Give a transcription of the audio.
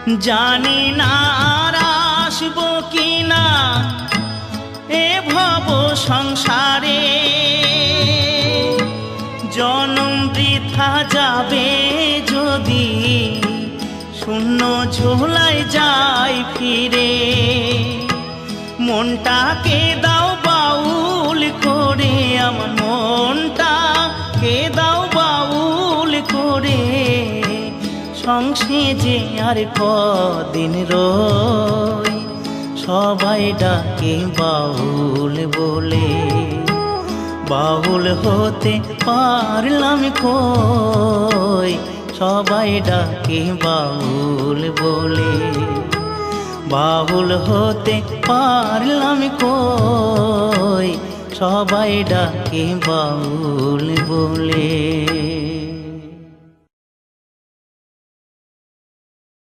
জানি না আর আসবো কিনা এ ভব সংসারে, জনম বৃথা যাবে যদি শূন্য ঝোলায় যাই ফিরে। মনটাকে দাও বাউল করে, আমার মনটাকে দাও বাউল করে, সংসে যে আর কদিন রই, সবাই ডাকে বাউল বলে। বাউল হতে পারলাম কই, সবাই ডাকে বাউল বলে। বাউল হতে পারলাম কই, সবাই ডাকে বাউল বলে।